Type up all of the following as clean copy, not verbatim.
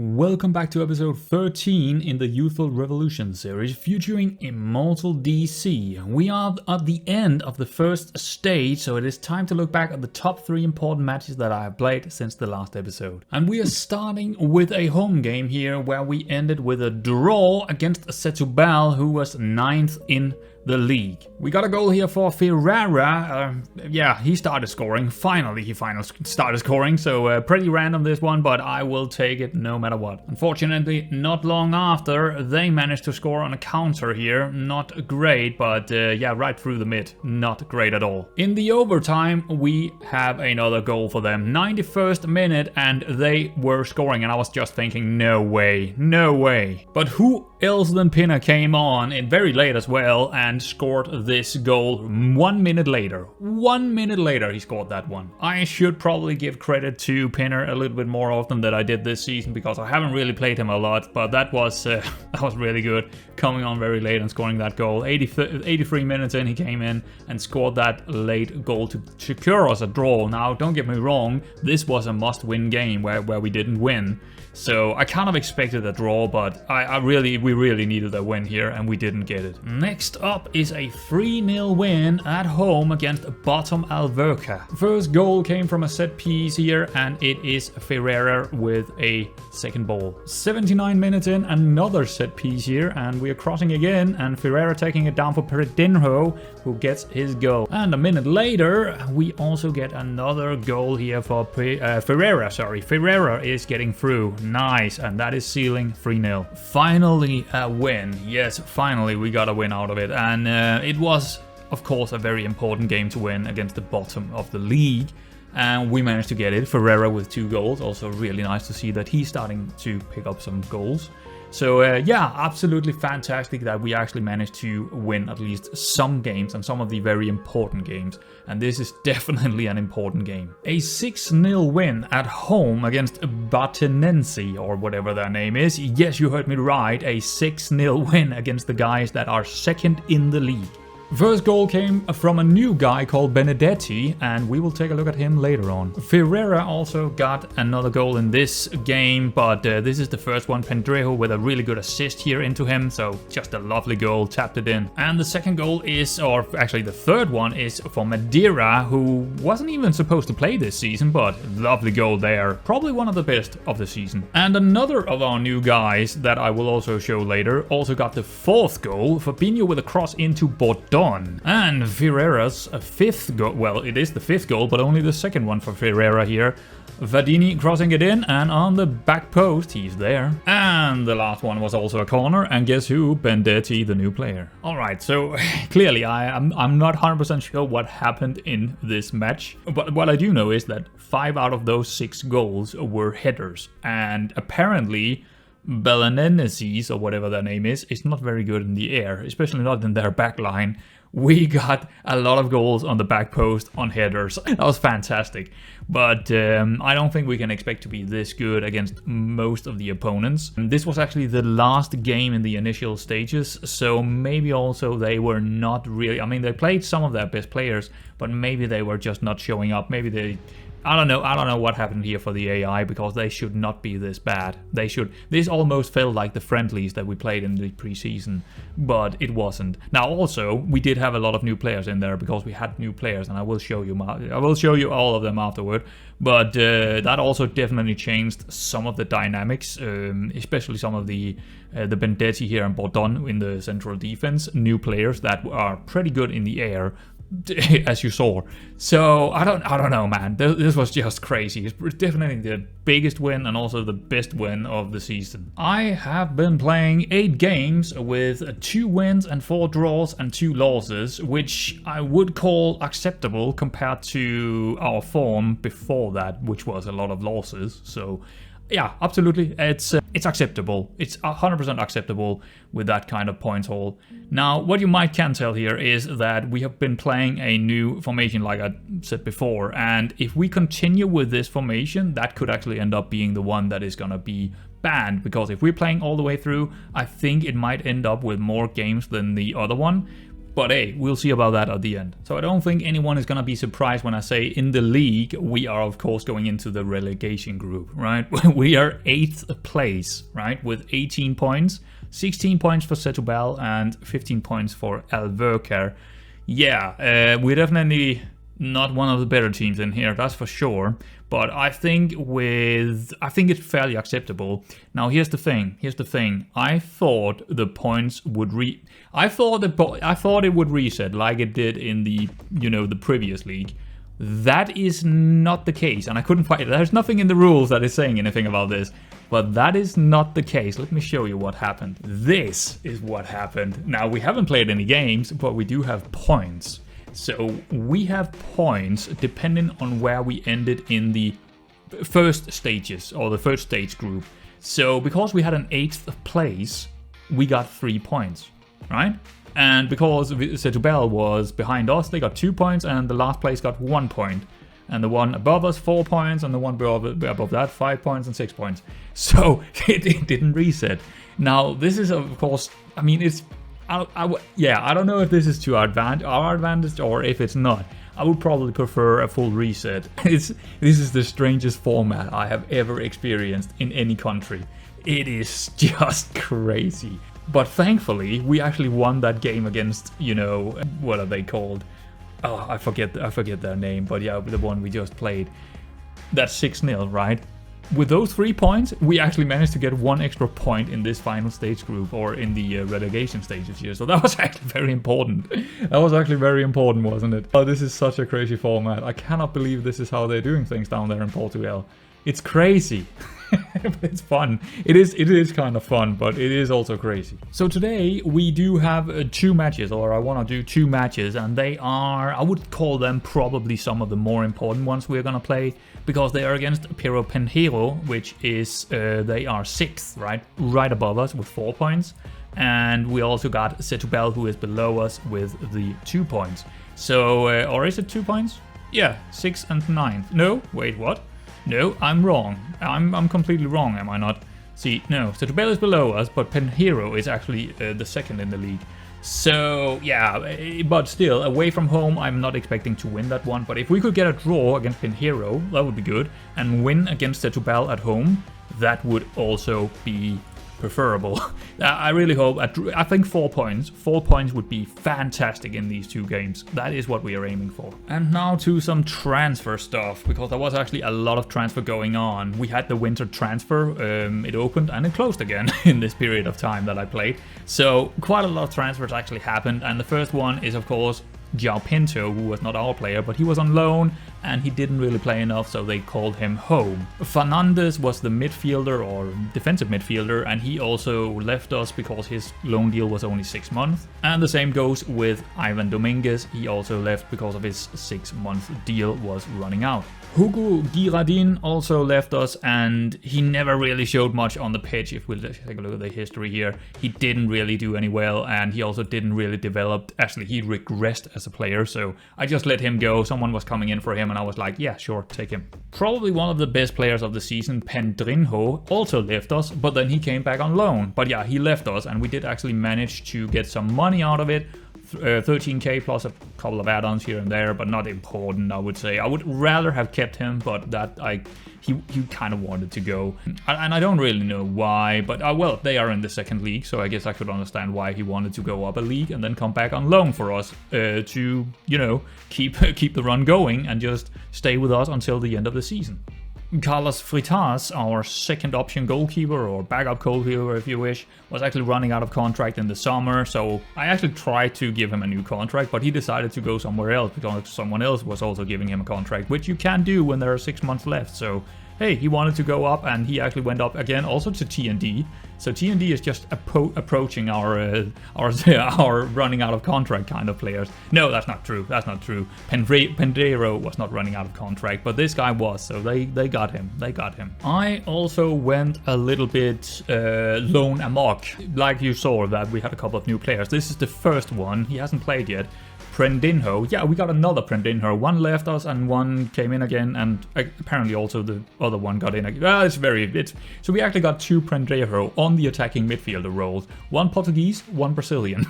Welcome back to episode 13 in the Youthful Revolution series featuring Immortal DC. We are at the end of the first stage, so it is time to look back at the top 3 important matches that I have played since the last episode. And we are starting with a home game here where we ended with a draw against Setúbal, who was 9th in the league. We got a goal here for Ferreira. He started scoring. Finally started scoring, so pretty random this one, but I will take it no matter what. Unfortunately, not long after, they managed to score on a counter here. Not great, but right through the mid. Not great at all. In the overtime, we have another goal for them. 91st minute, and they were scoring, and I was just thinking, no way, no way. But who else than Pinner came on, and very late as well, and scored this goal 1 minute later. 1 minute later he scored that one. I should probably give credit to Pinner a little bit more often than I did this season because I haven't really played him a lot, but that was really good, coming on very late and scoring that goal. 83 minutes in he came in and scored that late goal to secure us a draw. Now don't get me wrong, this was a must-win game where we didn't win. So I kind of expected a draw, but we really needed a win here, and we didn't get it. Next up is a 3-0 win at home against bottom Albufeira. First goal came from a set piece here, and it is Ferreira with a second ball. 79 minutes in, another set piece here, and we are crossing again, and Ferreira taking it down for Pedrinho, who gets his goal. And a minute later, we also get another goal here for Ferreira. Ferreira is getting through. Nice, and that is sealing 3-0. Finally a win. Yes, finally we got a win out of it, and it was of course a very important game to win against the bottom of the league, and we managed to get it. Ferreira with 2 goals, also really nice to see that he's starting to pick up some goals. So absolutely fantastic that we actually managed to win at least some games, and some of the very important games. And this is definitely an important game. A 6-0 win at home against Bartenense, or whatever their name is. Yes, you heard me right, a 6-0 win against the guys that are second in the league. First goal came from a new guy called Benedetti, and we will take a look at him later on. Ferreira also got another goal in this game, but this is the first one. Pedrinho with a really good assist here into him, so just a lovely goal, tapped it in. And the second goal is, or actually the third one, is for Madeira, who wasn't even supposed to play this season, but lovely goal there. Probably one of the best of the season. And another of our new guys that I will also show later also got the 4th goal. Fabinho with a cross into Bordeaux. And Ferreira's 5th goal, well, it is the 5th goal, but only the 2nd one for Ferreira here. Vadini crossing it in, and on the back post, he's there. And the last one was also a corner, and guess who? Benedetti, the new player. Alright, so clearly I'm not 100% sure what happened in this match, but what I do know is that 5 out of those 6 goals were headers, and apparently Belenenses, or whatever their name is not very good in the air, especially not in their back line. We got a lot of goals on the back post on headers. That was fantastic. But I don't think we can expect to be this good against most of the opponents. And this was actually the last game in the initial stages, so maybe also they were not really... I mean, they played some of their best players, but maybe they were just not showing up. Maybe they... I don't know what happened here for the AI, because they should not be this bad. This almost felt like the friendlies that we played in the preseason, but it wasn't. Now also, we did have a lot of new players in there, because we had new players, and I will show you all of them afterward. But that also definitely changed some of the dynamics, especially some of the Benedetti here and Bordeaux in the central defense. New players that are pretty good in the air, as you saw. So I don't know, man. This was just crazy. It's definitely the biggest win and also the best win of the season. I have been playing 8 games with 2 wins and 4 draws and 2 losses, which I would call acceptable compared to our form before that, which was a lot of losses. So yeah, absolutely, it's acceptable. It's 100% acceptable with that kind of points haul. Now, what you can tell here is that we have been playing a new formation, like I said before, and if we continue with this formation, that could actually end up being the one that is gonna be banned, because if we're playing all the way through, I think it might end up with more games than the other one. But hey, we'll see about that at the end. So I don't think anyone is gonna be surprised when I say in the league, we are of course going into the relegation group, right? We are 8th place, right? With 18 points, 16 points for Setúbal and 15 points for Albufeira. Yeah, we're definitely not one of the better teams in here, that's for sure. But I think it's fairly acceptable. Now here's the thing. I thought the points would I thought it would reset like it did in the the previous league. That is not the case, and I couldn't find it. There's nothing in the rules that is saying anything about this. But that is not the case. Let me show you what happened. This is what happened. Now we haven't played any games, but we do have points. So we have points depending on where we ended in the first stages or the first stage group. So because we had an 8th place, we got 3 points, right? And because Setúbal was behind us, they got 2 points, and the last place got 1 point. And the one above us 4 points, and the one above that 5 points and 6 points. So it didn't reset. Now this is of course, I mean, it's I don't know if this is to our advantage or if it's not. I would probably prefer a full reset. This is the strangest format I have ever experienced in any country. It is just crazy. But thankfully, we actually won that game against, what are they called? Oh, I forget their name, but yeah, the one we just played. That's 6-0, right? With those 3 points, we actually managed to get 1 extra point in this final stage group, or in the relegation stages here. So that was actually very important. That was actually very important, wasn't it? Oh, this is such a crazy format. I cannot believe this is how they're doing things down there in Portugal. It's crazy. But it's fun. It is kind of fun, but it is also crazy. So today we do have 2 matches, or I want to do 2 matches, and they are, I would call them probably some of the more important ones we're gonna play, because they are against Portuguese, which is they are 6th, right above us with 4 points, and we also got Setúbal, who is below us with the 2 points. So or is it 2 points? Yeah, 6th and 9th. No, wait, what? No, I'm wrong. I'm completely wrong, am I not? See, no, Setúbal is below us, but Portuguese is actually the 2nd in the league. So, yeah, but still, away from home, I'm not expecting to win that one. But if we could get a draw against Portuguese, that would be good. And win against Setúbal at home, that would also be preferable. I really hope, I think 4 points. 4 points would be fantastic in these 2 games. That is what we are aiming for. And now to some transfer stuff, because there was actually a lot of transfer going on. We had the winter transfer, it opened and it closed again in this period of time that I played. So quite a lot of transfers actually happened, and the first one is of course João Pinto, who was not our player, but he was on loan and he didn't really play enough, so they called him home. Fernandes was the midfielder or defensive midfielder, and he also left us because his loan deal was only 6 months. And the same goes with Ivan Dominguez. He also left because of his 6-month deal was running out. Hugo Girardin also left us, and he never really showed much on the pitch. If we take a look at the history here, he didn't really do any well, and he also didn't really develop. Actually, he regressed as a player, so I just let him go. Someone was coming in for him, and I was like, yeah, sure, take him. Probably one of the best players of the season, Pedrinho, also left us, but then he came back on loan. But yeah, he left us, and we did actually manage to get some money out of it. 13k plus a couple of add-ons here and there, but not important, I would say. I would rather have kept him, but he kind of wanted to go, and I don't really know why, but well, they are in the 2nd league, so I guess I could understand why he wanted to go up a league and then come back on loan for us to, keep the run going and just stay with us until the end of the season. Carlos Freitas, our 2nd option goalkeeper, or backup goalkeeper if you wish, was actually running out of contract in the summer, so I actually tried to give him a new contract, but he decided to go somewhere else because someone else was also giving him a contract, which you can do when there are 6 months left. So hey, he wanted to go up, and he actually went up again, also to TND. So TND is just approaching our running out of contract kind of players. No, that's not true. That's not true. Pendreiro was not running out of contract, but this guy was, so they got him. They got him. I also went a little bit loan amok. Like you saw that we had a couple of new players. This is the first one. He hasn't played yet. Prendinho. Yeah, we got another Prendinho. One left us and one came in again, and apparently also the other one got in again. So we actually got 2 Prendinho on the attacking midfielder roles. 1 Portuguese, 1 Brazilian.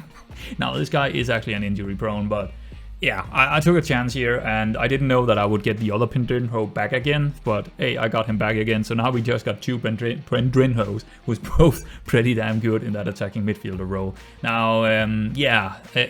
Now this guy is actually an injury prone, but yeah, I took a chance here, and I didn't know that I would get the other Prendinho back again, but hey, I got him back again, so now we just got 2 Prendinhos, who's both pretty damn good in that attacking midfielder role. Now,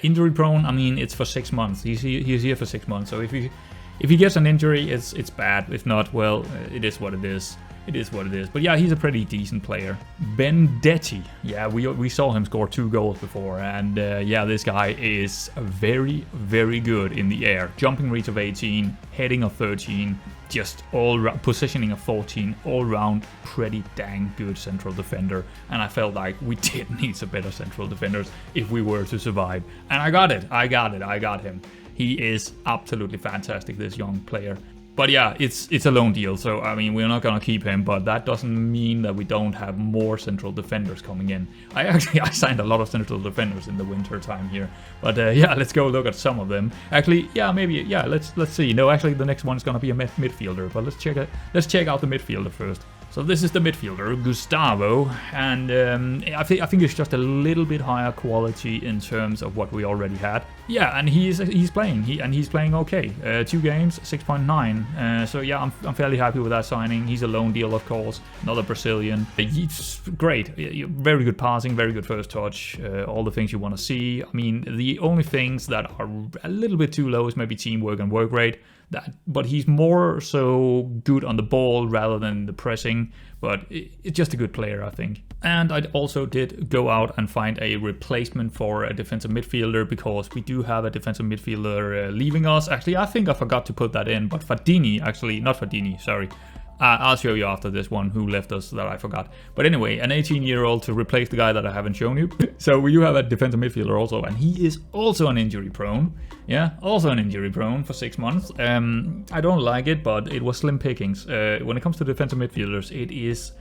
injury prone, I mean, it's for 6 months. He's here for 6 months, so if he gets an injury, it's bad. If not, well, it is what it is. It is what it is. But yeah, he's a pretty decent player. Bendetti. Yeah, we saw him score 2 goals before. And yeah, this guy is very, very good in the air. Jumping reach of 18, heading of 13, just positioning of 14, all round pretty dang good central defender. And I felt like we did need some better central defenders if we were to survive. And I got it. I got him. He is absolutely fantastic, this young player. But yeah, it's a loan deal, so I mean, we're not gonna keep him, but that doesn't mean that we don't have more central defenders coming in. I signed a lot of central defenders in the winter time here, but yeah, let's go look at some of them. Actually, yeah, maybe, yeah, let's see. No, actually, the next one is gonna be a midfielder, but let's check out the midfielder first. So this is the midfielder, Gustavo, and I think it's just a little bit higher quality in terms of what we already had. Yeah, and he's playing, he's playing okay. 2 games, 6.9. So yeah, I'm fairly happy with that signing. He's a loan deal, of course. Another Brazilian. He's great. Very good passing, very good first touch. All the things you want to see. I mean, the only things that are a little bit too low is maybe teamwork and work rate. But he's more so good on the ball rather than the pressing, but it's just a good player, I think. And I also did go out and find a replacement for a defensive midfielder, because we do have a defensive midfielder leaving us. Actually, I think I forgot to put that in, but sorry. I'll show you after this one who left us that I forgot. But anyway, an 18-year-old to replace the guy that I haven't shown you. So we do have a defensive midfielder also, and he is also an injury prone. Yeah, also an injury prone for 6 months. I don't like it, but it was slim pickings. When it comes to defensive midfielders, it is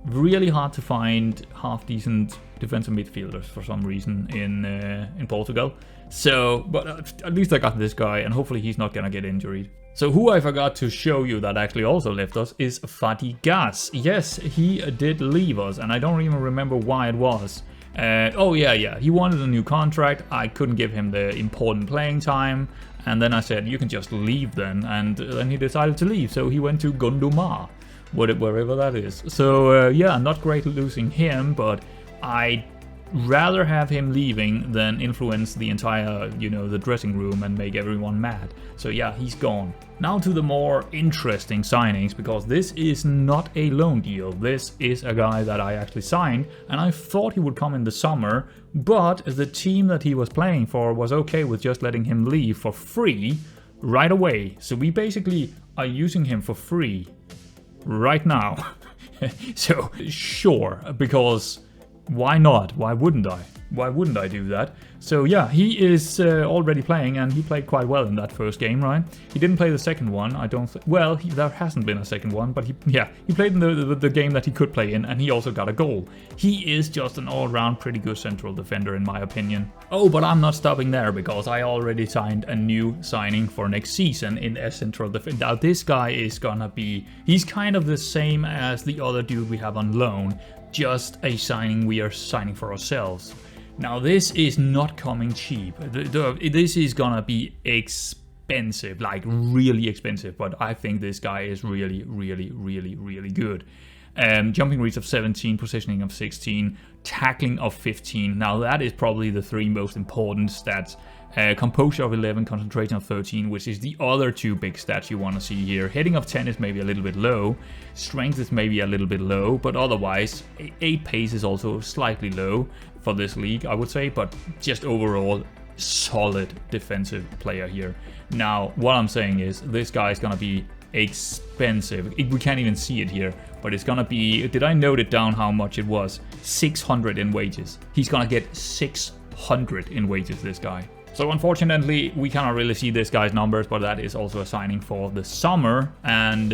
really hard to find half-decent defensive midfielders for some reason in Portugal. So, but at least I got this guy, and hopefully he's not gonna get injured. So who I forgot to show you that actually also left us is Fatigas. Yes, he did leave us, and I don't even remember why it was. Oh yeah, he wanted a new contract. I couldn't give him the important playing time, and then I said, you can just leave then, and then he decided to leave. So he went to Gondomar, wherever that is. So yeah, not great losing him, but I rather have him leaving than influence the entire, the dressing room and make everyone mad. So yeah, he's gone. Now to the more interesting signings, because this is not a loan deal. This is a guy that I actually signed, and I thought he would come in the summer, but the team that he was playing for was okay with just letting him leave for free right away. So we basically are using him for free right now. So sure, because why not? Why wouldn't I? Why wouldn't I do that? So yeah, he is already playing, and he played quite well in that first game, right? He didn't play the second one, I don't think. Well, there hasn't been a second one, but he played in the game that he could play in, and he also got a goal. He is just an all-round pretty good central defender, in my opinion. Oh, but I'm not stopping there, because I already signed a new signing for next season in a central defender. Now, this guy is gonna be... He's kind of the same as the other dude we have on loan, just a signing we are signing for ourselves. Now, this is not coming cheap. This is gonna be expensive, like really expensive, but I think this guy is really, really, really, really good. Jumping reach of 17, positioning of 16, tackling of 15. Now, that is probably the 3 most important stats. Composure of 11, concentration of 13, which is the other 2 big stats you want to see here. Heading of 10 is maybe a little bit low. Strength is maybe a little bit low, but otherwise 8 pace is also slightly low for this league, I would say, but just overall solid defensive player here. Now, what I'm saying is this guy is going to be expensive. We can't even see it here, but it's going to be... Did I note it down how much it was? 600 in wages. He's going to get 600 in wages, this guy. So unfortunately, we cannot really see this guy's numbers, but that is also a signing for the summer. And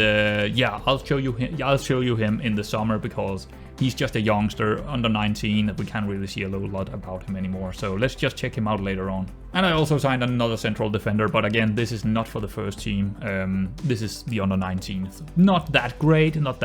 yeah, I'll show you him in the summer, because he's just a youngster, under 19, that we can't really see a lot about him anymore. So let's just check him out later on. And I also signed another central defender, but again, this is not for the first team. This is the under 19th. Not that great, not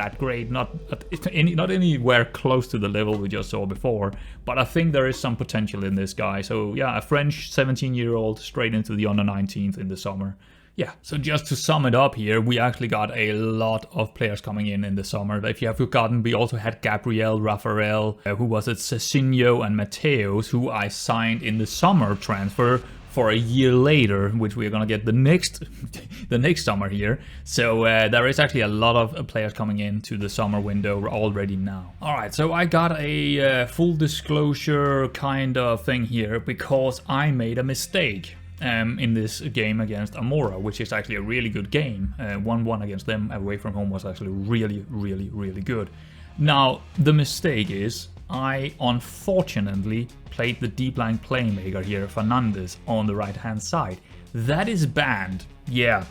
anywhere close to the level we just saw before, but I think there is some potential in this guy. So yeah, a French 17-year-old straight into the under 19th in the summer. Yeah, so just to sum it up here, we actually got a lot of players coming in the summer. If you have forgotten, we also had Gabriel, Rafael, who was it, Cezinho and Mateos, who I signed in the summer transfer for a year later, which we're gonna get the next summer here. So there is actually a lot of players coming into the summer window already now. All right, so I got a full disclosure kind of thing here because I made a mistake. In this game against Amora, which is actually a really good game. 1-1 against them away from home was actually really good. Now, the mistake is I unfortunately played the deep line playmaker here, Fernandez, on the right hand side. That is banned. Yeah,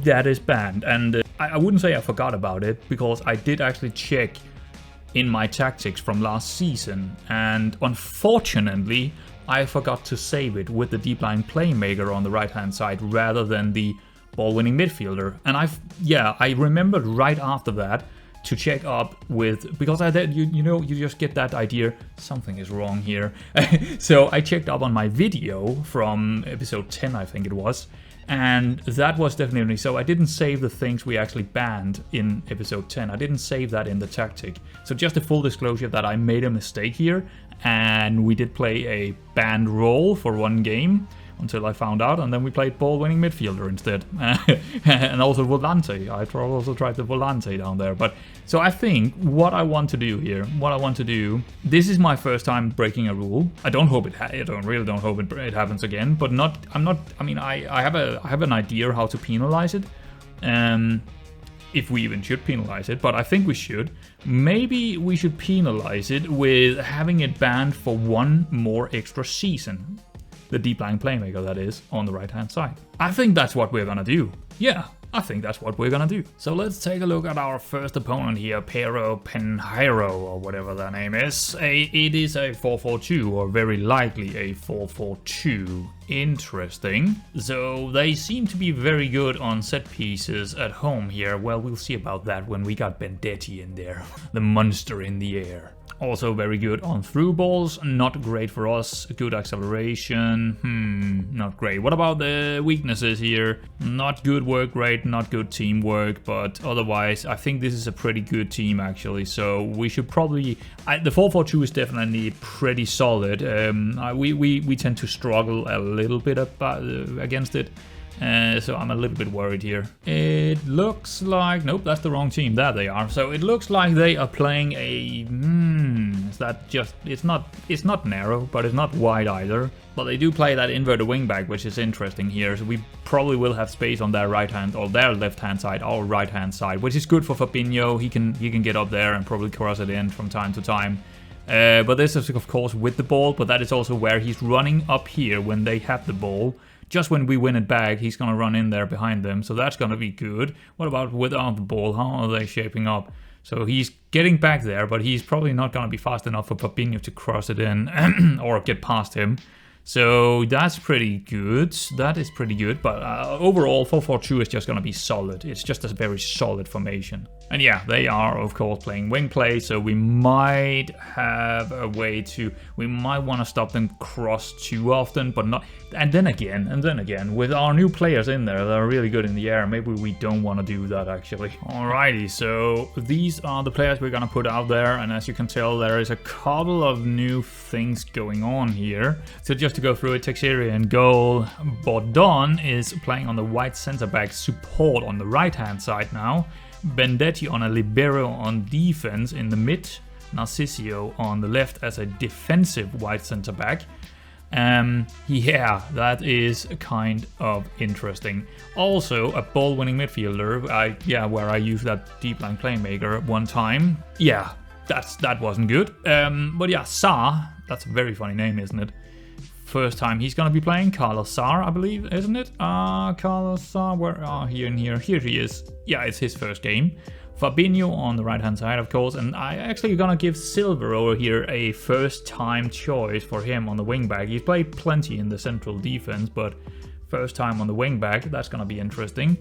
that is banned. And I wouldn't say I forgot about it, because I did actually check in my tactics from last season, and unfortunately I forgot to save it with the deep line playmaker on the right hand side rather than the ball winning midfielder. And I remembered right after that to check up with, because I did, you just get that idea, something is wrong here. So I checked up on my video from episode 10, I think it was, and that was definitely, so I didn't save the things we actually banned in episode 10. I didn't save that in the tactic. So just a full disclosure that I made a mistake here, and we did play a banned role for one game until I found out, and then we played ball-winning midfielder instead. And also Volante. I also tried the Volante down there. But so I think what I want to do here, this is my first time breaking a rule. I don't hope it happens again, but I have an idea how to penalize it. If we even should penalize it, but I think we should. Maybe we should penalize it with having it banned for one more extra season. The deep line playmaker, that is, on the right hand side. I think that's what we're gonna do. Yeah, I think that's what we're gonna do. So let's take a look at our first opponent here, Pero Penheiro, or whatever their name is. It is a 4-4-2, or very likely a 4-4-2. Interesting. So they seem to be very good on set pieces at home here. Well, we'll see about that when we got Bendetti in there. The monster in the air. Also very good on through balls, not great for us. Good acceleration, not great. What about the weaknesses here? Not good work rate, not good teamwork, but otherwise I think this is a pretty good team actually. So we should probably, the 4-4-2 is definitely pretty solid. We tend to struggle a little bit against it. So I'm a little bit worried here. It looks like, nope, that's the wrong team. There they are. So it looks like they are playing a, is that just, it's not narrow, but it's not wide either. But they do play that inverted wingback, which is interesting here. So we probably will have space on their right hand or their left hand side, our right hand side, which is good for Fabinho. He can get up there and probably cross it in from time to time. But this is of course with the ball, but that is also where he's running up here when they have the ball. Just when we win it back, he's going to run in there behind them, so that's going to be good. What about without the ball? How are they shaping up? So he's getting back there, but he's probably not going to be fast enough for Fabinho to cross it in or get past him. So that's pretty good. That is pretty good, but overall 4-4-2 is just going to be solid. It's just a very solid formation. And yeah, they are of course playing wing play, so we might have a way to, we might want to stop them cross too often, but not, and then again, with our new players in there that are really good in the air, maybe we don't want to do that actually. Alrighty, so these are the players we're gonna put out there, and as you can tell, there is a couple of new things going on here. So just to go through it, Texeria in goal, Bordon is playing on the white center back support on the right hand side now. Bendetti on a libero on defense in the mid, Narcisio on the left as a defensive wide center back. Yeah, that is kind of interesting. Also, a ball-winning midfielder. Where I used that deep line playmaker one time. Yeah, that wasn't good. But yeah, Saar. That's a very funny name, isn't it? First time he's gonna be playing. Carlos Saar, I believe, isn't it? Carlos Saar, where are he in here? Here he is. Yeah, it's his first game Fabinho on the right hand side, of course, and I actually gonna give Silver over here a first time choice for him on the wing back. He's played plenty in the central defense, but first time on the wing back, that's gonna be interesting.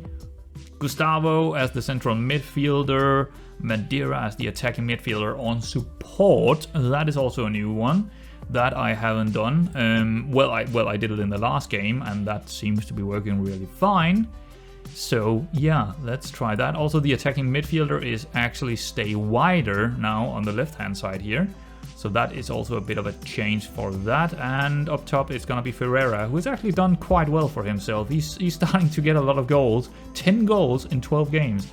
Gustavo as the central midfielder, Madeira as the attacking midfielder on support. That is also a new one that I haven't done. Well, I did it in the last game, and that seems to be working really fine. So yeah, let's try that. Also, the attacking midfielder is actually stay wider now on the left-hand side here. So that is also a bit of a change for that. And up top, it's going to be Ferreira, who has actually done quite well for himself. He's starting to get a lot of goals. 10 goals in 12 games.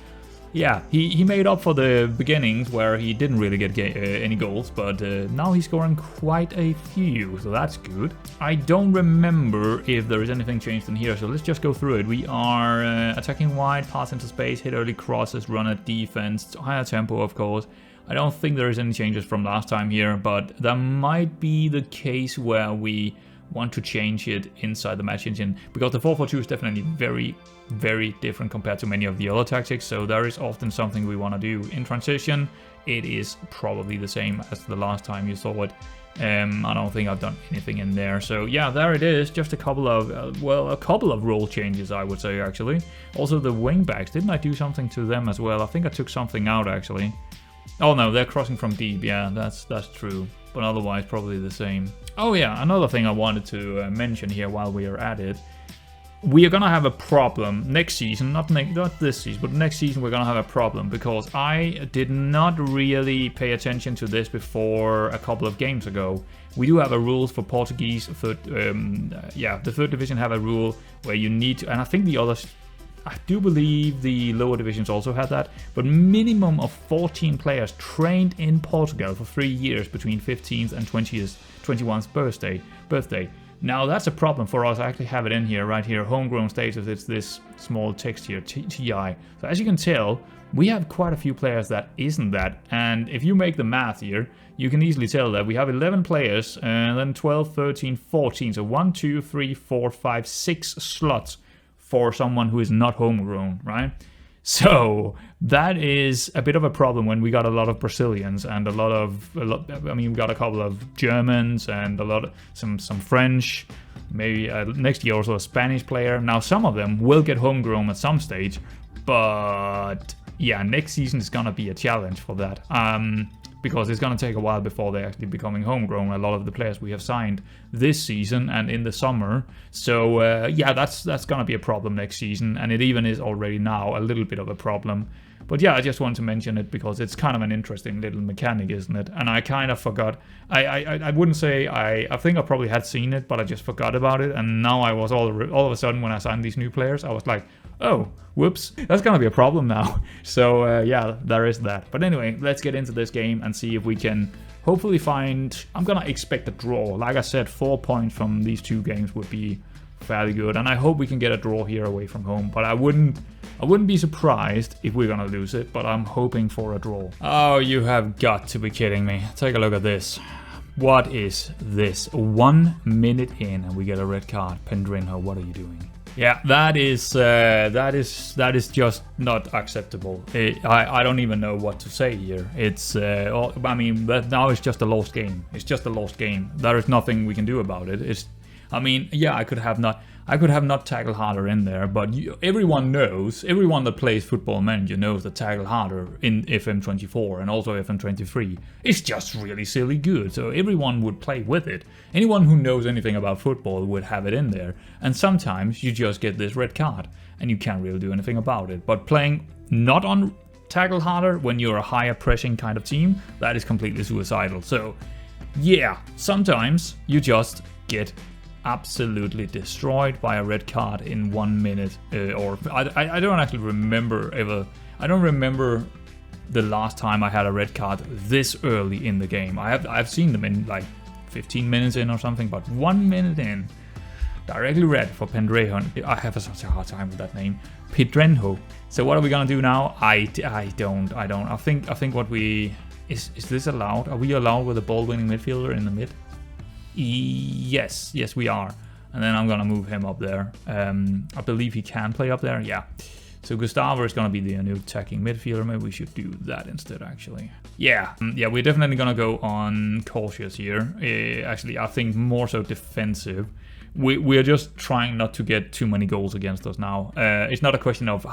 Yeah, he made up for the beginnings where he didn't really get any goals, but now he's scoring quite a few, so that's good. I don't remember if there is anything changed in here, so let's just go through it. We are attacking wide, pass into space, hit early crosses, run at defense, higher tempo, of course. I don't think there is any changes from last time here, but that might be the case where we want to change it inside the match engine, because the 4-4-2 is definitely very, very different compared to many of the other tactics, so there is often something we want to do. In transition, it is probably the same as the last time you saw it. I don't think I've done anything in there, so yeah, there it is. Just a couple of a couple of role changes, I would say, actually. Also the wing backs, didn't I do something to them as well? I think I took something out, actually. Oh no, they're crossing from deep, yeah, that's true, but otherwise probably the same. Oh yeah, another thing I wanted to mention here while we are at it. We are gonna have a problem next season, not this season, but next season we're gonna have a problem, because I did not really pay attention to this before a couple of games ago. We do have a rules for Portuguese, the third division have a rule where you need to, and I think the others, I do believe the lower divisions also had that, but minimum of 14 players trained in Portugal for 3 years between 15th and 21st birthday. Now that's a problem for us. I actually have it in here, right here, homegrown status. It's this small text here, TI. So as you can tell, we have quite a few players that isn't that, and if you make the math here, you can easily tell that we have 11 players, and then 12, 13, 14, so 1, 2, 3, 4, 5, 6 slots for someone who is not homegrown, right? So that is a bit of a problem when we got a lot of Brazilians and we got a couple of Germans and some French, maybe next year also a Spanish player. Now some of them will get homegrown at some stage, but yeah, next season is gonna be a challenge for that. Because it's going to take a while before they're actually becoming homegrown, a lot of the players we have signed this season and in the summer. So yeah, that's going to be a problem next season, and it even is already now a little bit of a problem. But yeah, I just want to mention it because it's kind of an interesting little mechanic, isn't it? And I kind of forgot. I wouldn't say I think I probably had seen it, but I just forgot about it. And now I was all of a sudden when I signed these new players, I was like, oh, whoops, that's gonna be a problem now. So yeah, there is that. But anyway, let's get into this game and see if we can hopefully find. I'm gonna expect a draw. Like I said, 4 points from these two games would be fairly good, and I hope we can get a draw here away from home. But I wouldn't be surprised if we're gonna lose it, but I'm hoping for a draw. Oh, you have got to be kidding me. Take a look at this. What is this? 1 minute in and we get a red card. Pedrinho, what are you doing? Yeah, that is just not acceptable. I don't even know what to say here. It's I mean, now it's just a lost game. It's just a lost game. There is nothing we can do about it. I mean, yeah, I could have not tackled harder in there, but everyone that plays Football Manager knows that tackle harder in FM24 and also FM23 is just really silly good, so everyone would play with it. Anyone who knows anything about football would have it in there, and sometimes you just get this red card, and you can't really do anything about it. But playing not on tackle harder when you're a higher pressing kind of team, that is completely suicidal. So yeah, sometimes you just get absolutely destroyed by a red card in 1 minute, or I don't actually remember ever. I don't remember the last time I had a red card this early in the game. I've seen them in like 15 minutes in or something, but 1 minute in, directly red for Pedrinho. I have such a hard time with that name, Pedrinho. So what are we gonna do now? I don't. I think what we is this allowed? Are we allowed with a ball-winning midfielder in the mid? Yes, we are. And then I'm gonna move him up there. I believe he can play up there, yeah. So Gustavo is going to be the new attacking midfielder. Maybe we should do that instead, actually. Yeah, we're definitely going to go on cautious here. Actually, I think more so defensive. We're just trying not to get too many goals against us now. It's not a question of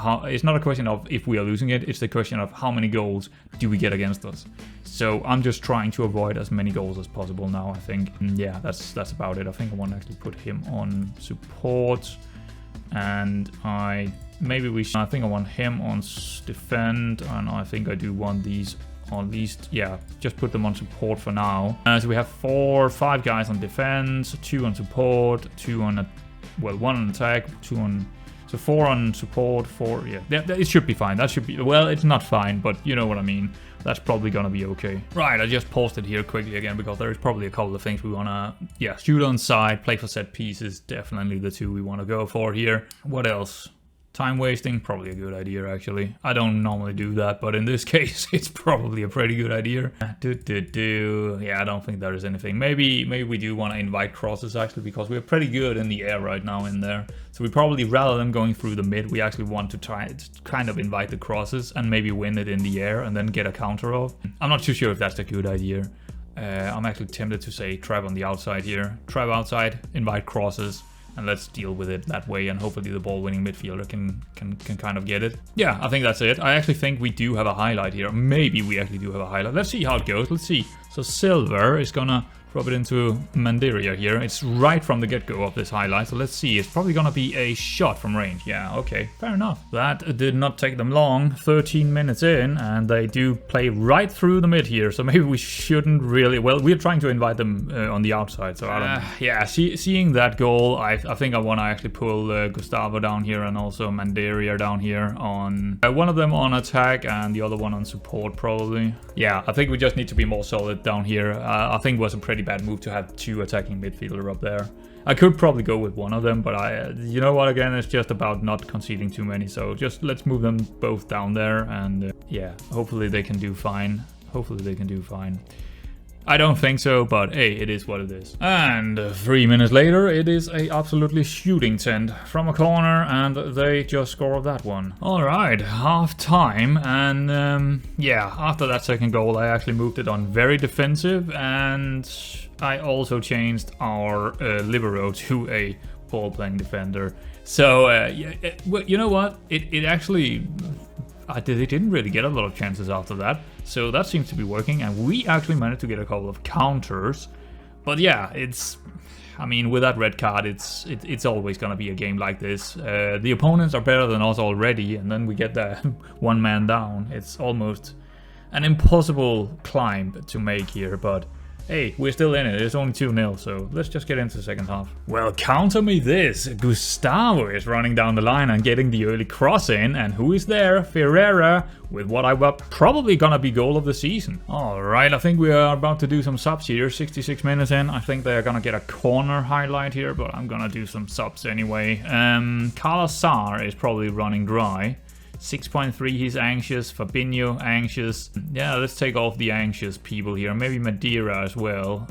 if we are losing it. It's the question of how many goals do we get against us. So I'm just trying to avoid as many goals as possible now, I think. Yeah, that's about it. I think I want to actually put him on support, and I think I want him on defend, and I think I do want these. Or at least, yeah, just put them on support for now. So we have 5 guys on defense, 2 on support, 2 on, one on attack, 2 on, so 4 on support, 4, yeah, it should be fine. That should be, well, it's not fine, but you know what I mean. That's probably gonna be okay. Right, I just paused it here quickly again because there is probably a couple of things we wanna, shoot on side, play for set pieces, definitely the 2 we wanna go for here. What else? Time wasting, probably a good idea actually. I don't normally do that, but in this case, it's probably a pretty good idea. Yeah, I don't think there is anything. Maybe we do want to invite crosses actually, because we're pretty good in the air right now in there. So we probably, rather than going through the mid, we actually want to try to kind of invite the crosses and maybe win it in the air and then get a counter off. I'm not too sure if that's a good idea. I'm actually tempted to say trap on the outside here. Trap outside, invite crosses, and let's deal with it that way, and hopefully the ball-winning midfielder can kind of get it. Yeah, I think that's it. I actually think we do have a highlight here. Maybe we actually do have a highlight. Let's see how it goes. Let's see. So Silver is gonna drop it into Mandaria here. It's right from the get-go of this highlight. So let's see. It's probably gonna be a shot from range. Yeah, okay, fair enough. That did not take them long. 13 minutes in, and they do play right through the mid here. So maybe we shouldn't really. Well, we're trying to invite them on the outside. So I don't. Yeah, seeing that goal, I think I want to actually pull Gustavo down here and also Mandaria down here on one of them on attack and the other one on support probably. Yeah, I think we just need to be more solid down here. I think it was a pretty bad move to have 2 attacking midfielder up there. I could probably go with one of them, but you know what, again, it's just about not conceding too many. So just let's move them both down there, and yeah, hopefully they can do fine. I don't think so, but hey, it is what it is. And 3 minutes later, it is a absolutely shooting tent from a corner, and they just score that one. All right, half time, and yeah, after that second goal, I actually moved it on very defensive, and I also changed our libero to a ball-playing defender. So yeah, well, you know what? It actually. They didn't really get a lot of chances after that, so that seems to be working, and we actually managed to get a couple of counters. But yeah, I mean, with that red card, it's always gonna be a game like this. The opponents are better than us already, and then we get the 1 man down. It's almost an impossible climb to make here, but hey, we're still in it. It's only 2-0, so let's just get into the second half. Well, counter me this. Gustavo is running down the line and getting the early cross in, and who is there? Ferreira with what I was probably gonna be goal of the season. Alright, I think we are about to do some subs here. 66 minutes in. I think they're gonna get a corner highlight here, but I'm gonna do some subs anyway. Carlos Saar is probably running dry. 6.3, he's anxious. Fabinho, anxious. Yeah, let's take off the anxious people here. Maybe Madeira as well.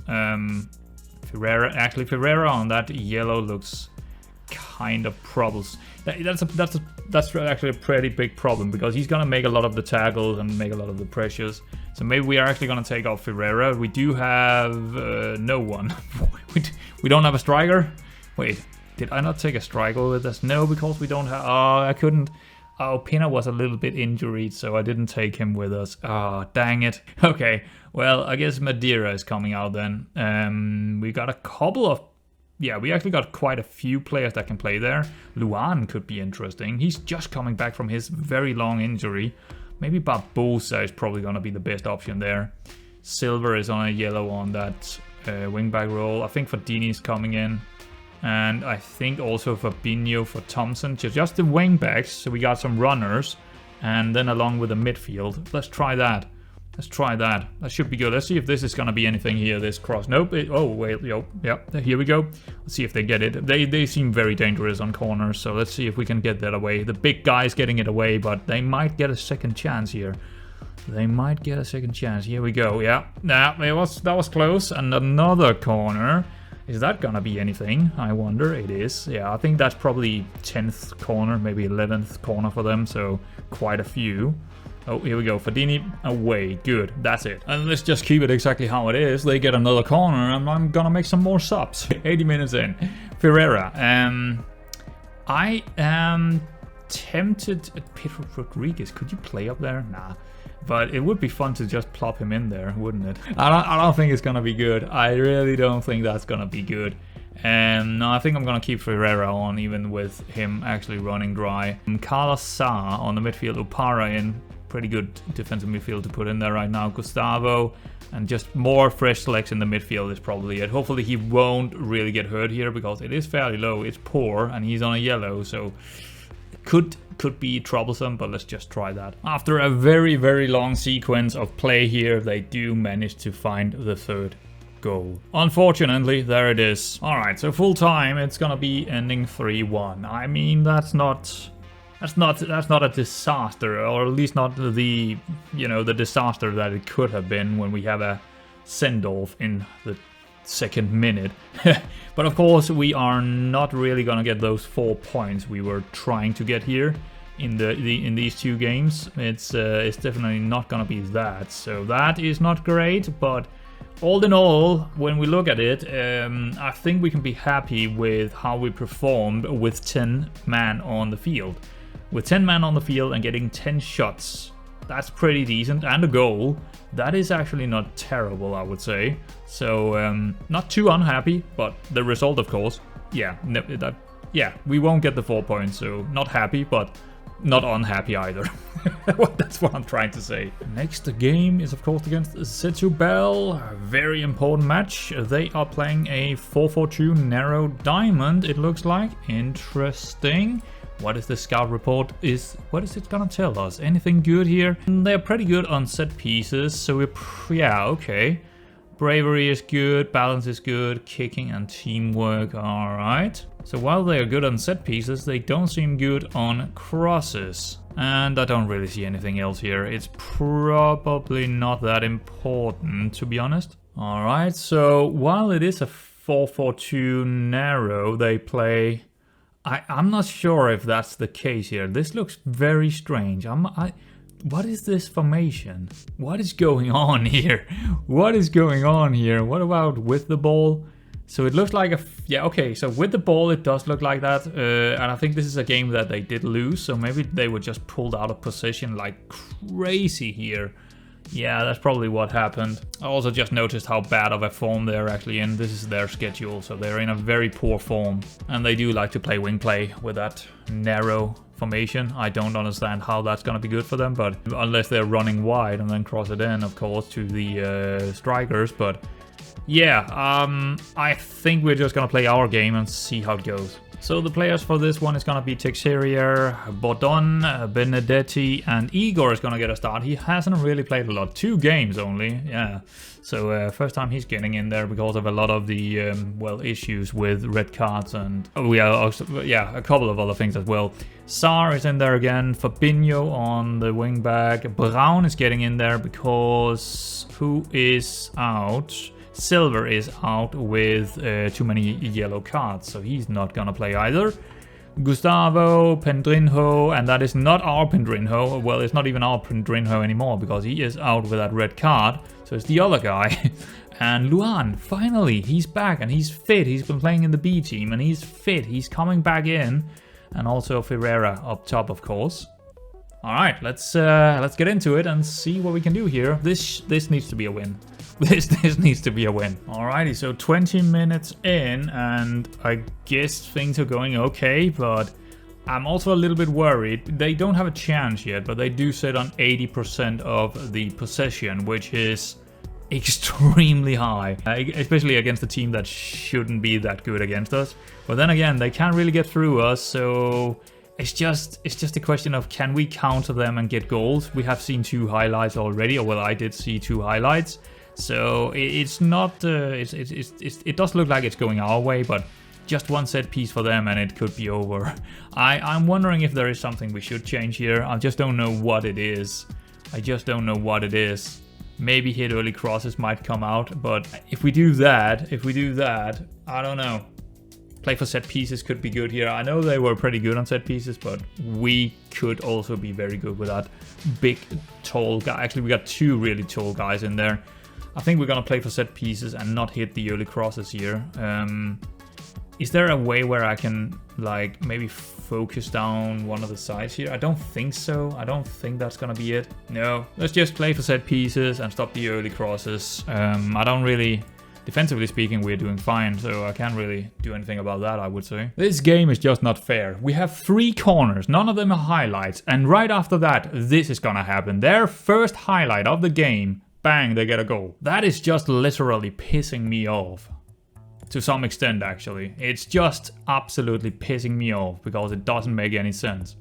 Ferreira on that yellow looks kind of problems. That's actually a pretty big problem, because he's gonna make a lot of the tackles and make a lot of the pressures. So maybe we are actually gonna take off Ferreira. We do have no one. we don't have a striker. Wait, did I not take a striker with us? No, because we don't have. Oh, I couldn't. Oh, Pina was a little bit injured, so I didn't take him with us. Oh, dang it. Okay, well, I guess Madeira is coming out then. We got a couple of... Yeah, we actually got quite a few players that can play there. Luan could be interesting. He's just coming back from his very long injury. Maybe Barbosa is probably going to be the best option there. Silver is on a yellow on that wingback role. I think Fadini is coming in. And I think also Fabinho for Thompson. Just the wing backs, so we got some runners. And then along with the midfield. Let's try that. That should be good. Let's see if this is going to be anything here, this cross. Nope. Oh, wait. Yep. Here we go. Let's see if they get it. They seem very dangerous on corners, so let's see if we can get that away. The big guy's getting it away, but they might get a second chance here. Here we go. Yeah. That was close. And another corner. Is that gonna be anything? I wonder. It is. Yeah, I think that's probably 10th corner, maybe 11th corner for them, so quite a few. Oh, here we go. Fadini away. Good. That's it. And let's just keep it exactly how it is. They get another corner, and I'm gonna make some more subs. 80 minutes in. Ferreira. I am tempted. Pedro Rodriguez. Could you play up there? Nah. But it would be fun to just plop him in there, wouldn't it? I don't think it's gonna be good. I really don't think that's gonna be good. No, I think I'm gonna keep Ferreira on, even with him actually running dry. Carlos Sa on the midfield. Upara in. Pretty good defensive midfield to put in there right now. Gustavo, and just more fresh selects in the midfield is probably it. Hopefully he won't really get hurt here, because it is fairly low. It's poor, and he's on a yellow, so could be troublesome, but let's just try that. After a very, very long sequence of play here, they do manage to find the third goal. Unfortunately, there it is. All right, so full time, it's gonna be ending 3-1. I mean, that's not a disaster, or at least not the, you know, the disaster that it could have been when we have a send-off in the second minute. But of course, we are not really gonna get those 4 points we were trying to get here in in these 2 games. It's definitely not gonna be that. So that is not great. But all in all, when we look at it, I think we can be happy with how we performed with 10 men on the field. With 10 men on the field and getting 10 shots, that's pretty decent, and a goal. That is actually not terrible, I would say. So, not too unhappy, but the result, of course, yeah, we won't get the 4 points, so not happy, but not unhappy either. That's what I'm trying to say. Next game is, of course, against Setúbal. A very important match. They are playing a 4-4-2 narrow diamond, it looks like. Interesting. What is the scout report? What is it gonna tell us? Anything good here? They're pretty good on set pieces, so yeah, okay. Bravery is good, balance is good, kicking and teamwork, alright. So while they are good on set pieces, they don't seem good on crosses. And I don't really see anything else here. It's probably not that important, to be honest. Alright, so while it is a 4-4-2 narrow, they play... I'm not sure if that's the case here. This looks very strange. What is this formation? What is going on here? What is going on here? What about with the ball? So it looks like yeah, okay, so with the ball it does look like that. And I think this is a game that they did lose, so maybe they were just pulled out of position like crazy here. Yeah, that's probably what happened. I also just noticed how bad of a form they're actually in. This is their schedule, so they're in a very poor form. And they do like to play wing play with that narrow formation. I don't understand how that's going to be good for them, but unless they're running wide and then cross it in, of course, to the strikers. But yeah, I think we're just going to play our game and see how it goes. So the players for this one is going to be Teixeira, Bodon, Benedetti, and Igor is going to get a start. He hasn't really played a lot. 2 games only, yeah. So first time he's getting in there because of a lot of the, well, issues with red cards and, yeah, a couple of other things as well. Sarr is in there again, Fabinho on the wing back. Brown is getting in there because who is out? Silver is out with too many yellow cards, so he's not gonna play either. Gustavo, Pendrinho, and that is not our Pendrinho. Well, it's not even our Pendrinho anymore because he is out with that red card, so it's the other guy. And Luan, finally, he's back and he's fit. He's been playing in the B team and he's fit. He's coming back in. And also Ferreira up top, of course. All right, let's get into it and see what we can do here. This needs to be a win. This needs to be a win. Alrighty, so 20 minutes in, and I guess things are going okay, but I'm also a little bit worried. They don't have a chance yet, but they do sit on 80% of the possession, which is extremely high, especially against a team that shouldn't be that good against us. But then again, they can't really get through us, so it's just a question of can we counter them and get goals. We have seen 2 highlights already, or well, I did see 2 highlights. So it's not, it does look like it's going our way, but just 1 set piece for them and it could be over. I'm wondering if there is something we should change here. I just don't know what it is. maybe hit early crosses might come out. But if we do that, I don't know. Play for set pieces could be good here. I know they were pretty good on set pieces, but we could also be very good with that big, tall guy. Actually, we got two really tall guys in there. I think we're gonna play for set pieces and not hit the early crosses here. Is there a way where I can, like, maybe focus down one of the sides here? I don't think so. I don't think that's gonna be it. No, let's just play for set pieces and stop the early crosses. I don't really... Defensively speaking, we're doing fine, so I can't really do anything about that, I would say. This game is just not fair. We have 3 corners, none of them are highlights, and right after that, this is gonna happen. Their first highlight of the game, bang, they get a goal. That is just literally pissing me off. To some extent, actually. It's just absolutely pissing me off, because it doesn't make any sense.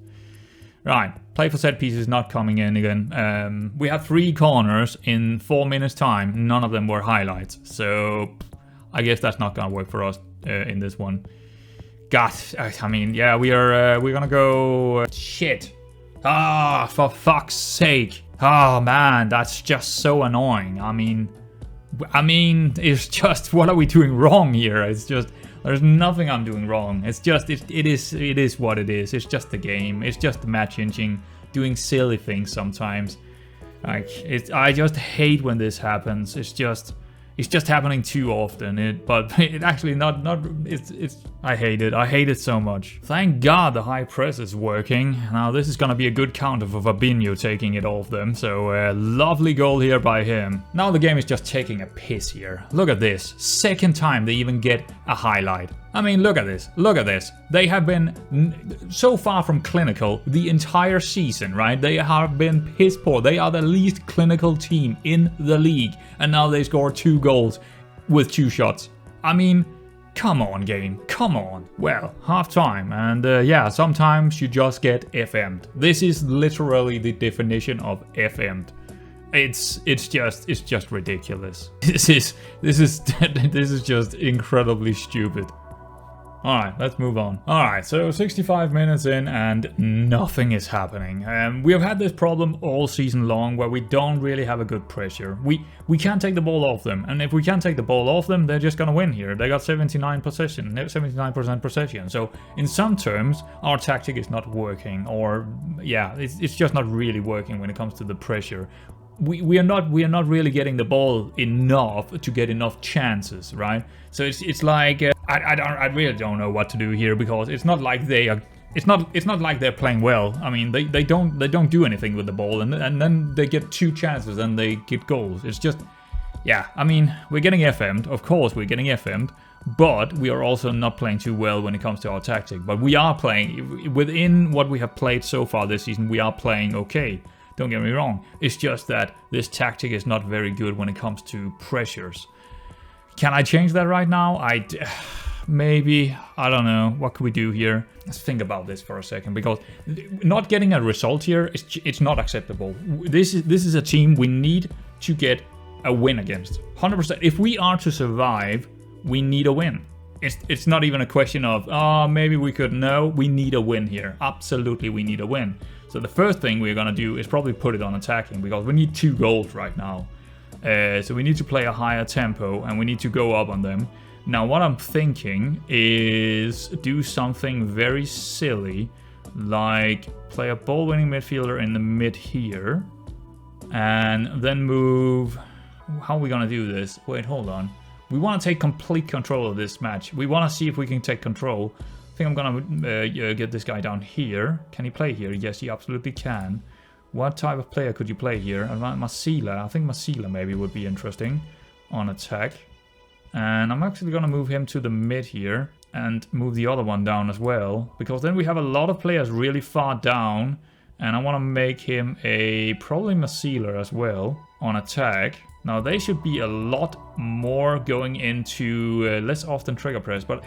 Right, play for set pieces not coming in again. We had 3 corners in 4 minutes time. None of them were highlights. So I guess that's not gonna work for us in this one. God, I mean, yeah, we're gonna go... shit. Ah, for fuck's sake. Oh man, that's just so annoying. I mean, it's just, what are we doing wrong here? It's just... There's nothing I'm doing wrong. It's just, it is what it is. It's just the game. It's just the match inching, doing silly things sometimes. Like, I just hate when this happens. It's just happening too often. But it actually I hate it. I hate it so much. Thank God the high press is working. Now this is gonna be a good counter for Fabinho taking it off them. So lovely goal here by him. Now the game is just taking a piss here. Look at this. Second time they even get a highlight. I mean, look at this. Look at this. They have been so far from clinical the entire season, right? They have been piss poor. They are the least clinical team in the league. And now they score 2 goals with 2 shots. I mean, come on, game. Come on. Well, half time. And yeah, sometimes you just get FM'd. This is literally the definition of FM'd. It's just ridiculous. This is just incredibly stupid. Alright, let's move on. Alright, so 65 minutes in and nothing is happening. We have had this problem all season long where we don't really have a good pressure. We can't take the ball off them, and if we can't take the ball off them, they're just gonna win here. They got 79% possession. So in some terms, our tactic is not working, or yeah, it's just not really working when it comes to the pressure. We are not really getting the ball enough to get enough chances, right? So it's like I really don't know what to do here, because it's not like they are. It's not like they're playing well. I mean, they don't do anything with the ball, and then they get 2 chances and they get goals. It's just, yeah. I mean, we're getting FM'd. Of course, we're getting FM'd, but we are also not playing too well when it comes to our tactic. But we are playing within what we have played so far this season. We are playing okay. Don't get me wrong, it's just that this tactic is not very good when it comes to pressures. Can I change that right now? Maybe, I don't know. What could we do here? Let's think about this for a second, because not getting a result here, it's not acceptable. This is a team we need to get a win against. 100%. If we are to survive, we need a win. It's not even a question of, oh, maybe we could. No, we need a win here. Absolutely, we need a win. So the first thing we're gonna do is probably put it on attacking, because we need 2 goals right now. So we need to play a higher tempo and we need to go up on them. Now what I'm thinking is do something very silly, like play a ball-winning midfielder in the mid here, and then move. How are we gonna do this? Wait, hold on. We want to take complete control of this match. We want to see if we can take control. I think I'm gonna get this guy down here. Can he play here? Yes, he absolutely can. What type of player could you play here? Masila. I think Masila maybe would be interesting on attack. And I'm actually gonna move him to the mid here and move the other one down as well, because then we have a lot of players really far down, and I want to make him a probably Masila as well on attack. Now they should be a lot more going into less often trigger press, but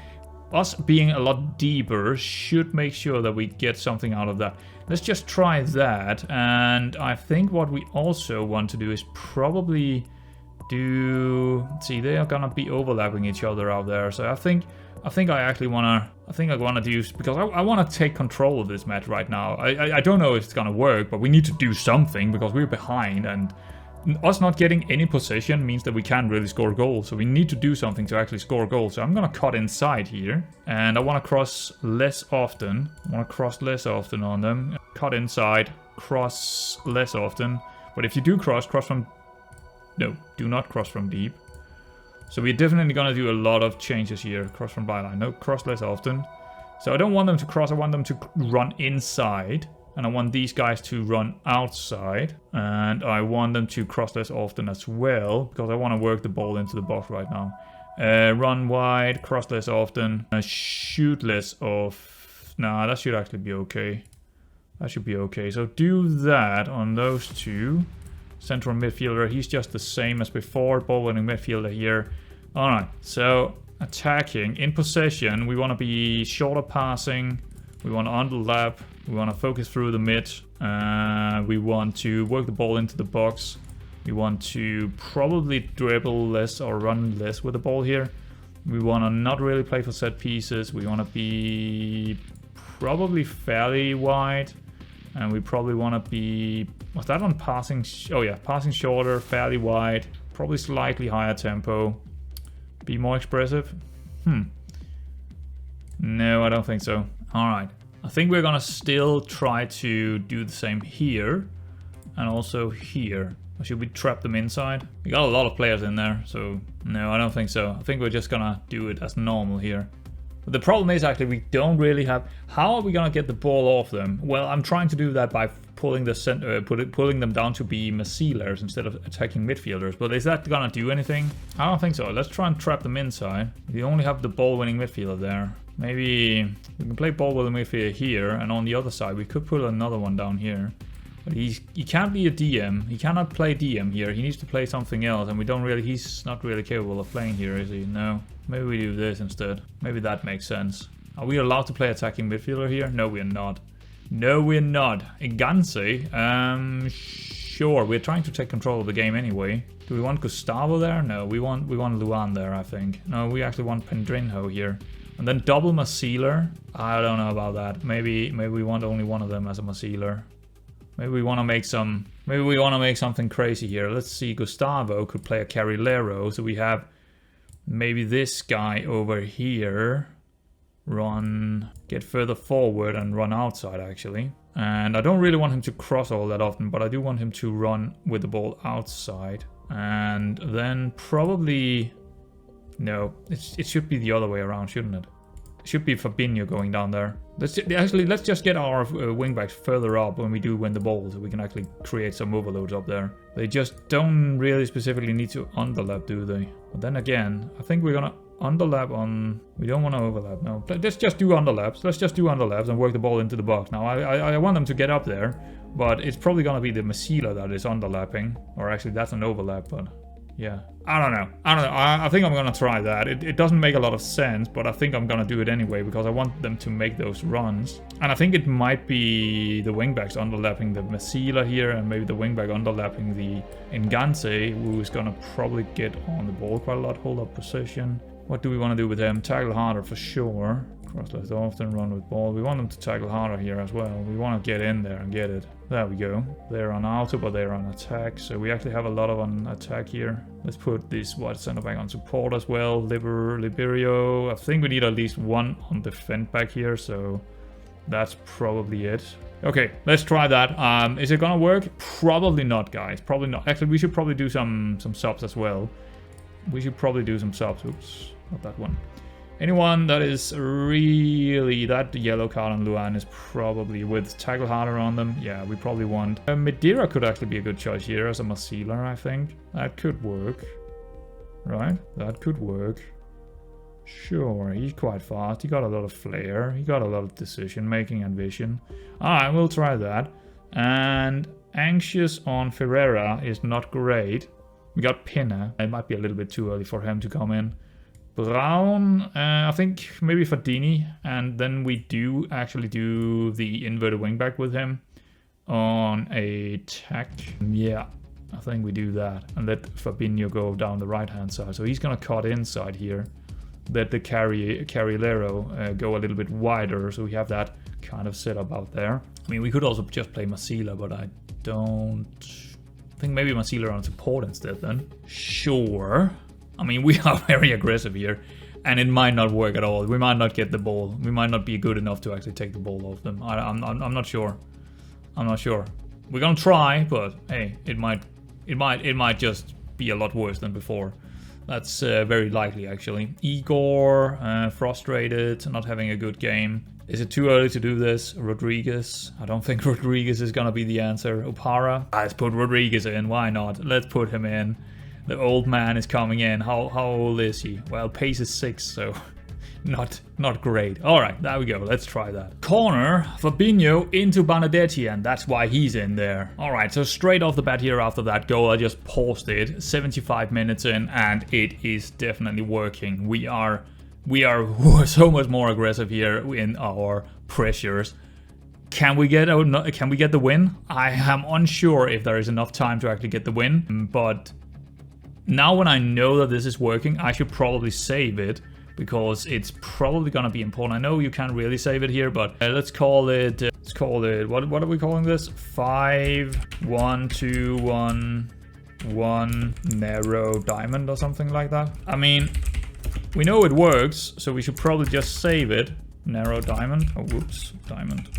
us being a lot deeper should make sure that we get something out of that. Let's just try that, and I think what we also want to do is probably do... See, they are gonna be overlapping each other out there, so I think I actually wanna... I wanna do... Because I wanna take control of this match right now. I don't know if it's gonna work, but we need to do something, because we're behind, and us not getting any possession means that we can't really score goals. So we need to do something to actually score goals. So I'm going to cut inside here. And I want to cross less often. I want to cross less often on them. Cut inside, cross less often. But if you do cross from... No, do not cross from deep. So we're definitely going to do a lot of changes here. Cross from byline. No, cross less often. So I don't want them to cross. I want them to run inside. And I want these guys to run outside. And I want them to cross less often as well. Because I want to work the ball into the box right now. Run wide, cross less often. Shoot less off. Nah, that should actually be okay. That should be okay. So do that on those two. Central midfielder, he's just the same as before. Ball winning midfielder here. Alright, so attacking. In possession, we want to be shorter passing. We want to underlap. We want to focus through the mid. We want to work the ball into the box. We want to probably dribble less or run less with the ball here. We want to not really play for set pieces. We want to be probably fairly wide. And we probably want to be... Was that on passing? Oh yeah, passing shorter, fairly wide. Probably slightly higher tempo. Be more expressive? No, I don't think so. Alright. I think we're gonna still try to do the same here. And also here. Or should we trap them inside? We got a lot of players in there, so no, I don't think so. I think we're just gonna do it as normal here. But the problem is actually we don't really have... How are we gonna get the ball off them? Well, I'm trying to do that by pulling the center, pulling them down to be Masilers instead of attacking midfielders. But is that gonna do anything? I don't think so. Let's try and trap them inside. We only have the ball-winning midfielder there. Maybe we can play ball-winning midfielder here, and on the other side we could put another one down here. But he can't be a DM. He cannot play DM here. He needs to play something else, and we don't really... He's not really capable of playing here, is he? No. Maybe we do this instead. Maybe that makes sense. Are we allowed to play attacking midfielder here? No, we're not. No, we're not. Iganse? Sure. We're trying to take control of the game anyway. Do we want Gustavo there? No, we want Luan there, I think. No, we actually want Pendrinho here. And then double Masiler? I don't know about that. Maybe we want only one of them as a Masiler. Maybe we want to make some... Maybe we want to make something crazy here. Let's see. Gustavo could play a Carrilero. So we have maybe this guy over here. Get further forward and run outside, actually. And I don't really want him to cross all that often, but I do want him to run with the ball outside. And then probably... No, it should be the other way around, shouldn't it? It should be Fabinho going down there. Let's just get our wingbacks further up when we do win the ball, so we can actually create some overloads up there. They just don't really specifically need to underlap, do they? But then again, I think we're gonna underlap on... We don't want to overlap, no. Let's just do underlaps. Let's just do underlaps and work the ball into the box. Now, I want them to get up there, but it's probably gonna be the Masila that is underlapping. Or actually, that's an overlap, but... Yeah, I don't know. I think I'm gonna try that. It doesn't make a lot of sense, but I think I'm gonna do it anyway because I want them to make those runs. And I think it might be the wingbacks underlapping the Masila here, and maybe the wingback underlapping the Nganse, who is gonna probably get on the ball quite a lot, hold up position. What do we want to do with them? Tackle harder for sure. Cross less often, run with ball. We want them to tackle harder here as well. We want to get in there and get it. There we go. They're on auto, but they're on attack. So we actually have a lot of on attack here. Let's put this wide center back on support as well. Liberio. I think we need at least one on defend back here. So that's probably it. Okay, let's try that. Is it gonna work? Probably not, guys. Probably not. Actually, we should probably do some subs as well. We should probably do some subs. Oops, not that one. Anyone that is really... That yellow card on Luan is probably with tackle harder on them. Yeah, we probably want... Madeira could actually be a good choice here as a Masiler, I think. That could work. Right? That could work. Sure, he's quite fast. He got a lot of flair. He got a lot of decision making and vision. Alright, we'll try that. And Anxious on Ferreira is not great. We got Pinner. It might be a little bit too early for him to come in. Brown, I think maybe Fadini, and then we do actually do the inverted wingback with him on a tack. Yeah, I think we do that, and let Fabinho go down the right hand side. So he's gonna cut inside here. Let the Carrilero go a little bit wider, so we have that kind of setup out there. I mean, we could also just play Masila, but I don't think maybe my sealer on support instead then. Sure. I mean, we are very aggressive here. And it might not work at all. We might not get the ball. We might not be good enough to actually take the ball off them. I'm not sure. I'm not sure. We're gonna try, but hey, it might just be a lot worse than before. That's very likely, actually. Igor, frustrated, not having a good game. Is it too early to do this? Rodriguez? I don't think Rodriguez is gonna be the answer. Opara? Let's put Rodriguez in. Why not? Let's put him in. The old man is coming in. How old is he? Well, pace is 6, so not great. All right, there we go. Let's try that. Corner, Fabinho into Benedetti, and that's why he's in there. All right, so straight off the bat here after that goal, I just paused it. 75 minutes in, and it is definitely working. We are so much more aggressive here in our pressures. Can we get the win? I am unsure if there is enough time to actually get the win, but now when I know that this is working, I should probably save it because it's probably gonna be important. I know you can't really save it here, but let's call it. What are we calling this? 5-1-2-1-1 narrow diamond or something like that. I mean, we know it works, so we should probably just save it. Narrow diamond. Oh, whoops, diamond.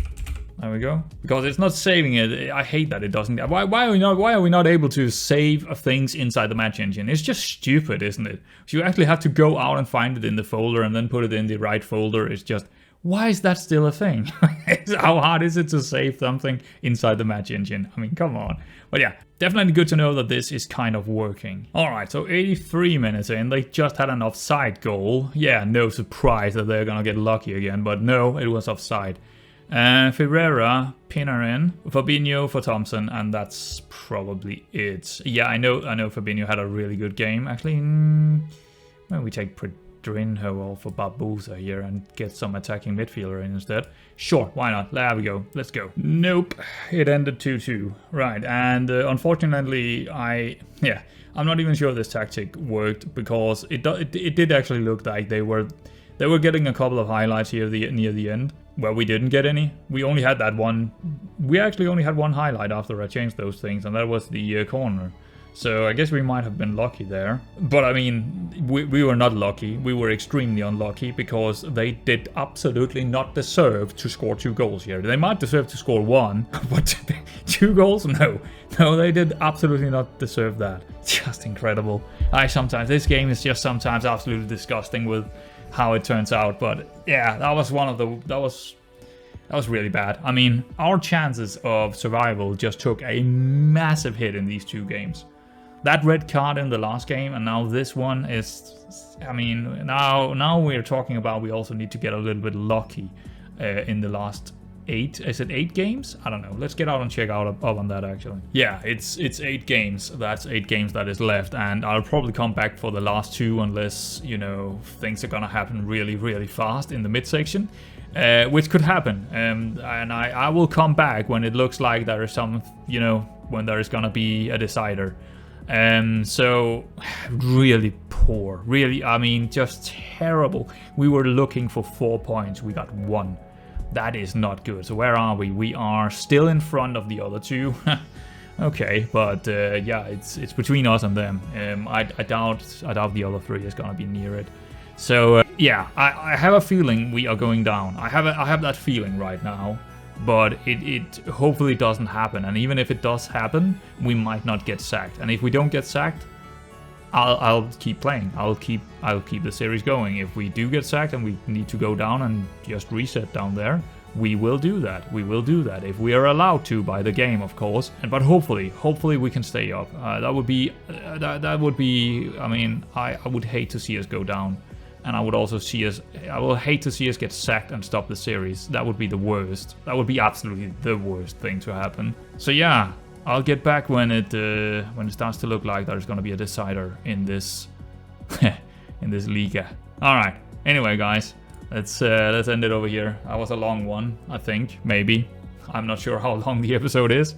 There we go. Because it's not saving it. I hate that it doesn't. Why are we not able to save things inside the match engine? It's just stupid, isn't it? So you actually have to go out and find it in the folder and then put it in the right folder. It's just, why is that still a thing? How hard is it to save something inside the match engine? I mean, come on. But yeah, definitely good to know that this is kind of working. All right, so 83 minutes in, they just had an offside goal. Yeah, no surprise that they're gonna get lucky again, but no, it was offside. Ferreira, Pinarin, Fabinho for Thompson, and that's probably it. Yeah, I know Fabinho had a really good game. Actually, well, we take Pedrinho off for Barbosa here and get some attacking midfielder in instead. Sure, why not? There we go. Let's go. Nope, it ended 2-2. Right, and unfortunately, I'm not even sure this tactic worked because it did actually look like they were getting a couple of highlights here near the end. Well, we didn't get any. We only had that one. We actually only had one highlight after I changed those things, and that was the corner. So I guess we might have been lucky there. But I mean, we were not lucky. We were extremely unlucky because they did absolutely not deserve to score 2 goals here. They might deserve to score 1, but 2 goals? No, they did absolutely not deserve that. Just incredible. This game is just sometimes absolutely disgusting with how it turns out, but yeah, that was really bad. I mean, our chances of survival just took a massive hit in these 2 games. That red card in the last game, and now this one is, I mean, now we're talking about we also need to get a little bit lucky in the last 8. Is it 8 games? I don't know. Let's get out and check out up on that actually. Yeah, it's 8 games. That's 8 games that is left, and I'll probably come back for the last 2 unless, you know, things are gonna happen really, really fast in the midsection, which could happen. And I will come back when it looks like there is some, you know, when there is gonna be a decider. So really poor. Really, I mean, just terrible. We were looking for 4 points. We got 1. That is not good. So where are we? We are still in front of the other 2. Okay, but yeah, it's between us and them. I doubt the other 3 is gonna be near it. So yeah, I have a feeling we are going down. I have that feeling right now, but it hopefully doesn't happen. And even if it does happen, we might not get sacked. And if we don't get sacked, I'll keep playing. I'll keep the series going. If we do get sacked and we need to go down and just reset down there, we will do that. We will do that if we are allowed to by the game, of course. But hopefully we can stay up. That would be. I mean, I would hate to see us go down, and I would also I will hate to see us get sacked and stop the series. That would be the worst. That would be absolutely the worst thing to happen. So yeah. I'll get back when it starts to look like there's gonna be a decider in this in this Liga. All right. Anyway, guys, let's end it over here. That was a long one, I think. Maybe. I'm not sure how long the episode is.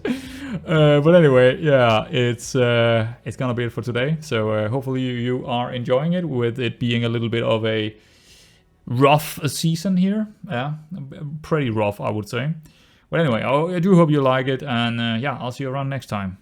But anyway, yeah, it's gonna be it for today. So hopefully you are enjoying it, with it being a little bit of a rough season here. Yeah, pretty rough, I would say. But anyway, I do hope you like it, and yeah, I'll see you around next time.